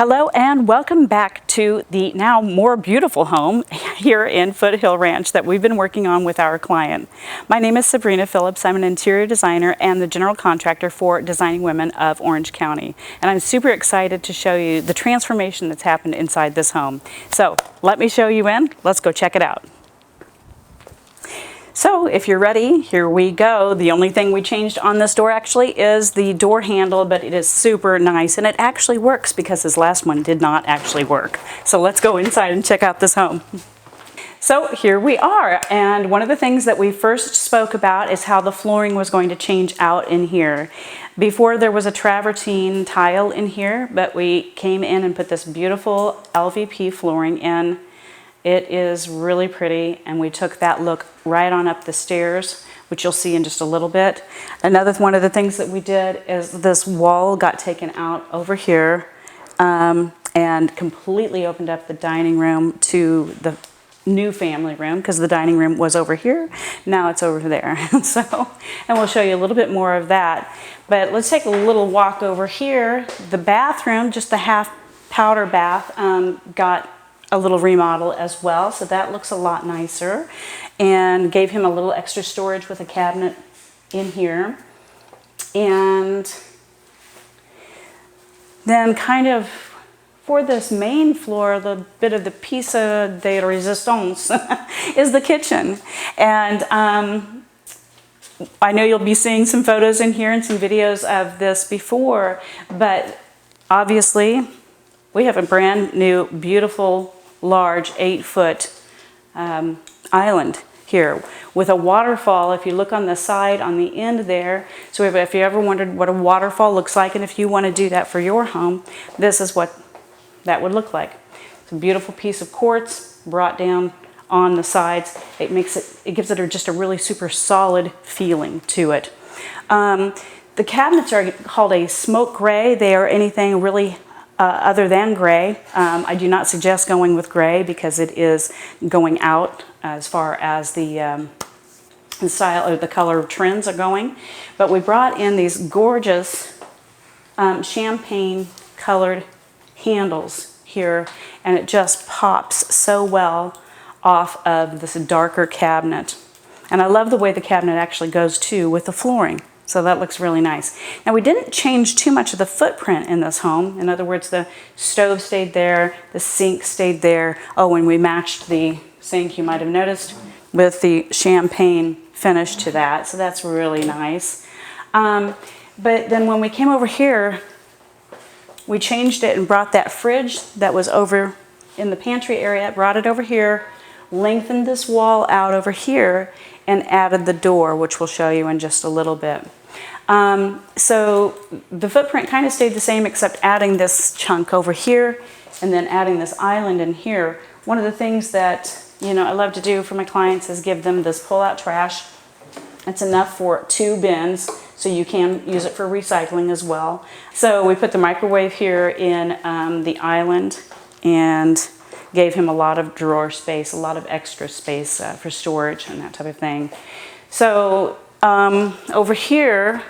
Hello and welcome back to the now more beautiful home here in Foothill Ranch that we've been working on with our client. My name is Sabrina Phillips. I'm an interior designer and the general contractor for Designing Women of Orange County. And I'm super excited to show you the transformation that's happened inside this home. So let me show you in. Let's go check it out. So if you're ready, here we go. The only thing we changed on this door actually is the door handle, but it is super nice and it actually works because this last one did not actually work. So let's go inside and check out this home. So here we are, and one of the things that we first spoke about is how the flooring was going to change out in here. Before there was a travertine tile in here, but we came in and put this beautiful LVP flooring in. It is really pretty, and we took that look right on up the stairs, which you'll see in just a little bit. Another one of the things that we did is this wall got taken out over here and completely opened up the dining room to the new family room, because the dining room was over here. Now it's over there. And we'll show you a little bit more of that. But let's take a little walk over here. The bathroom, just the half powder bath, got a little remodel as well, so that looks a lot nicer, and gave him a little extra storage with a cabinet in here. And then kind of for this main floor, the bit of the piece de resistance is the kitchen. And I know you'll be seeing some photos in here and some videos of this before, but obviously we have a brand new, beautiful, large 8-foot island here with a waterfall. If you look on the side on the end there, so if you ever wondered what a waterfall looks like, and if you want to do that for your home, this is what that would look like. It's a beautiful piece of quartz brought down on the sides. It gives it just a really super solid feeling to it. The cabinets are called a smoke gray. They are anything really other than gray. I do not suggest going with gray because it is going out as far as the style or the color trends are going. But we brought in these gorgeous champagne colored handles here, and it just pops so well off of this darker cabinet. And I love the way the cabinet actually goes too with the flooring. So that looks really nice. Now we didn't change too much of the footprint in this home. In other words, the stove stayed there, the sink stayed there. Oh, and we matched the sink, you might have noticed, with the champagne finish to that. So that's really nice. But then when we came over here, we changed it and brought that fridge that was over in the pantry area, brought it over here, lengthened this wall out over here, and added the door, which we'll show you in just a little bit. So the footprint kind of stayed the same, except adding this chunk over here and then adding this island in here. One of the things that, you know, I love to do for my clients is give them this pull-out trash. It's enough for 2 bins, so you can use it for recycling as well. So we put the microwave here in the island and gave him a lot of drawer space, a lot of extra space for storage and that type of thing. So over here,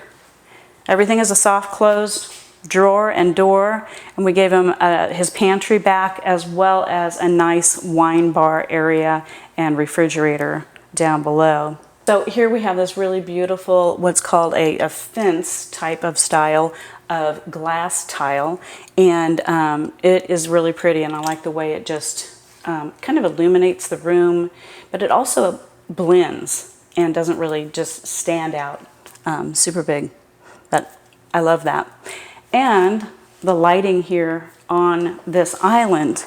everything is a soft closed drawer and door, and we gave him his pantry back, as well as a nice wine bar area and refrigerator down below. So here we have this really beautiful, what's called a fence type of style of glass tile, and it is really pretty, and I like the way it just kind of illuminates the room, but it also blends and doesn't really just stand out super big. But I love that. And the lighting here on this island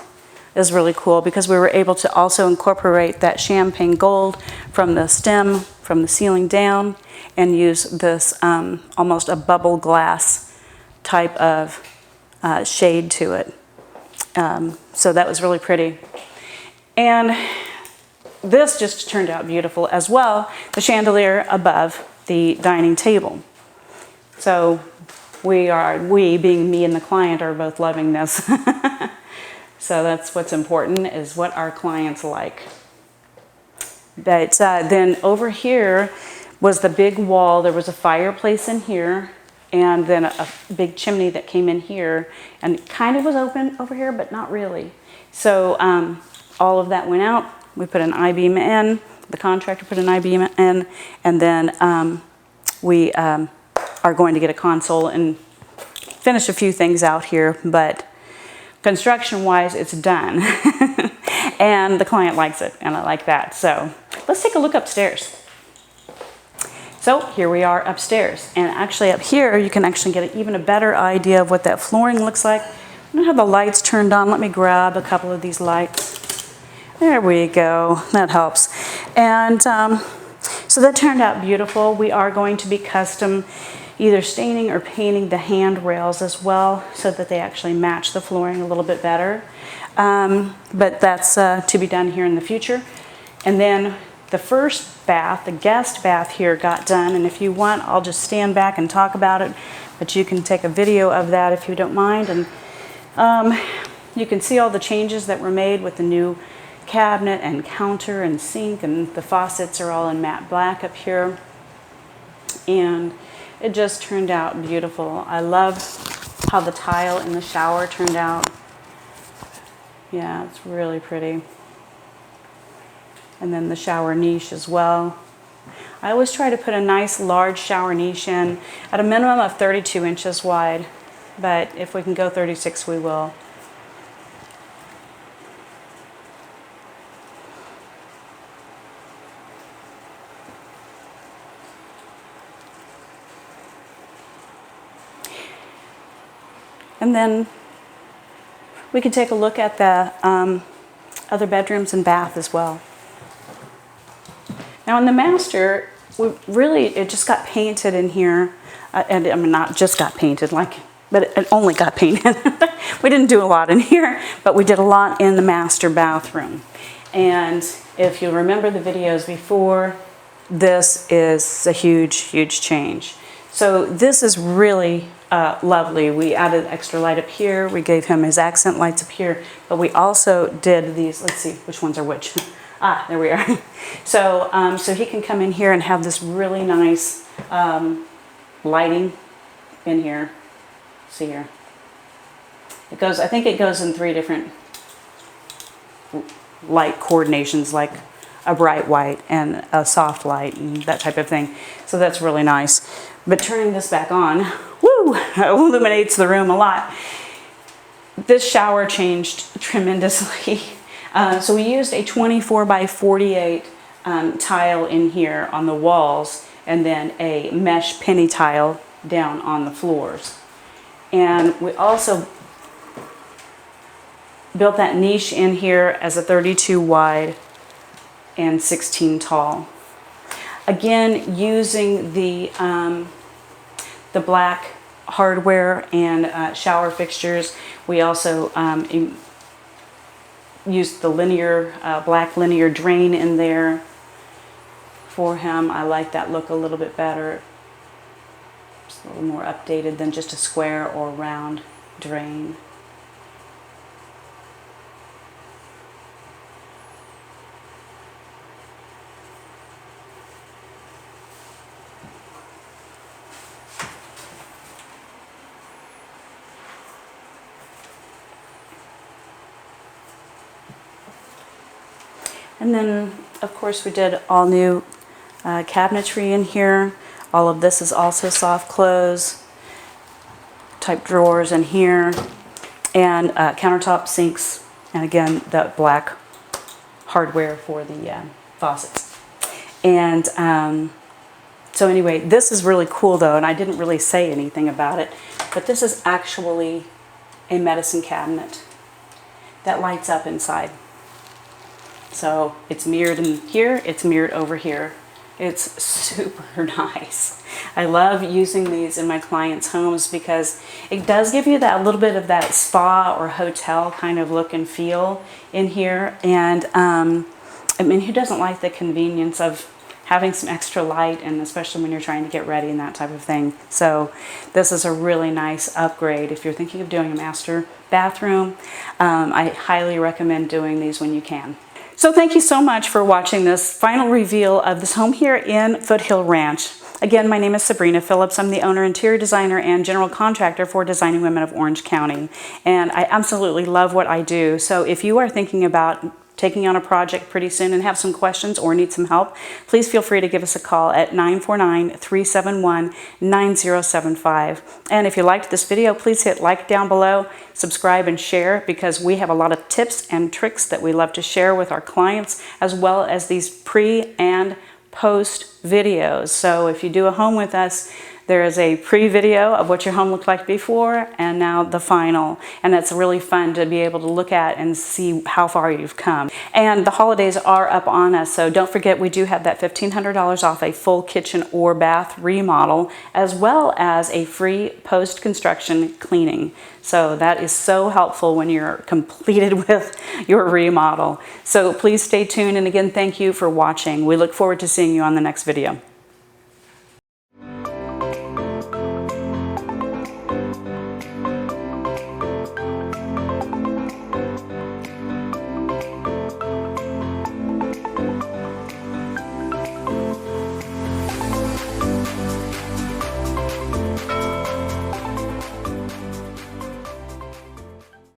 is really cool because we were able to also incorporate that champagne gold from the stem, from the ceiling down, and use this almost a bubble glass type of shade to it. So that was really pretty. And this just turned out beautiful as well, the chandelier above the dining table. So we being me and the client, are both loving this. So that's what's important, is what our clients like. But then over here was the big wall. There was a fireplace in here, and then a big chimney that came in here and kind of was open over here, but not really. So all of that went out. We put an I-beam in, the contractor put an I-beam in, and then we are going to get a console and finish a few things out here, but construction-wise, it's done. And the client likes it, and I like that. So let's take a look upstairs. So here we are upstairs, and actually up here you can actually get even a better idea of what that flooring looks like. I don't have the lights turned on. Let me grab a couple of these lights. There we go, that helps. And so that turned out beautiful. We are going to be custom either staining or painting the handrails as well so that they actually match the flooring a little bit better. But that's to be done here in the future. And then the first bath, the guest bath here got done, and if you want, I'll just stand back and talk about it, but you can take a video of that if you don't mind. And you can see all the changes that were made with the new cabinet and counter and sink, and the faucets are all in matte black up here. And it just turned out beautiful. I love how the tile in the shower turned out. Yeah, it's really pretty. And then the shower niche as well. I always try to put a nice large shower niche in at a minimum of 32 inches wide, but if we can go 36, we will. And then we can take a look at the other bedrooms and bath as well. Now in the master, it just got painted in here, and I mean not just got painted, but it only got painted. We didn't do a lot in here, but we did a lot in the master bathroom. And if you remember the videos before, this is a huge, huge change. So this is really lovely. We added extra light up here. We gave him his accent lights up here, but we also did these. Let's see which ones are which. Ah, there we are. So, so he can come in here and have this really nice lighting in here. See here. It goes. I think it goes in 3 different light coordinations, like a bright white and a soft light and that type of thing. So that's really nice. But turning this back on, woo, illuminates the room a lot. This shower changed tremendously. So we used a 24 by 48 tile in here on the walls, and then a mesh penny tile down on the floors. And we also built that niche in here as a 32 wide and 16 tall. Again, using the black hardware and shower fixtures. We also used the linear, black linear drain in there for him. I like that look a little bit better. It's a little more updated than just a square or round drain. And then, of course, we did all new cabinetry in here. All of this is also soft close type drawers in here, and countertop sinks, and again, the black hardware for the faucets. And so anyway, this is really cool though, and I didn't really say anything about it, but this is actually a medicine cabinet that lights up inside. So it's mirrored in here, it's mirrored over here. It's super nice. I love using these in my clients' homes because it does give you that little bit of that spa or hotel kind of look and feel in here. And I mean, who doesn't like the convenience of having some extra light, and especially when you're trying to get ready and that type of thing. So this is a really nice upgrade. If you're thinking of doing a master bathroom, I highly recommend doing these when you can. So thank you so much for watching this final reveal of this home here in Foothill Ranch. Again, my name is Sabrina Phillips. I'm the owner, interior designer, and general contractor for Designing Women of Orange County. And I absolutely love what I do. So if you are thinking about taking on a project pretty soon and have some questions or need some help, please feel free to give us a call at 949-371-9075. And if you liked this video, please hit like down below, subscribe, and share, because we have a lot of tips and tricks that we love to share with our clients, as well as these pre and post videos. So if you do a home with us, there is a pre-video of what your home looked like before and now the final. And that's really fun to be able to look at and see how far you've come. And the holidays are up on us, so don't forget we do have that $1,500 off a full kitchen or bath remodel, as well as a free post-construction cleaning. So that is so helpful when you're completed with your remodel. So please stay tuned, and again, thank you for watching. We look forward to seeing you on the next video.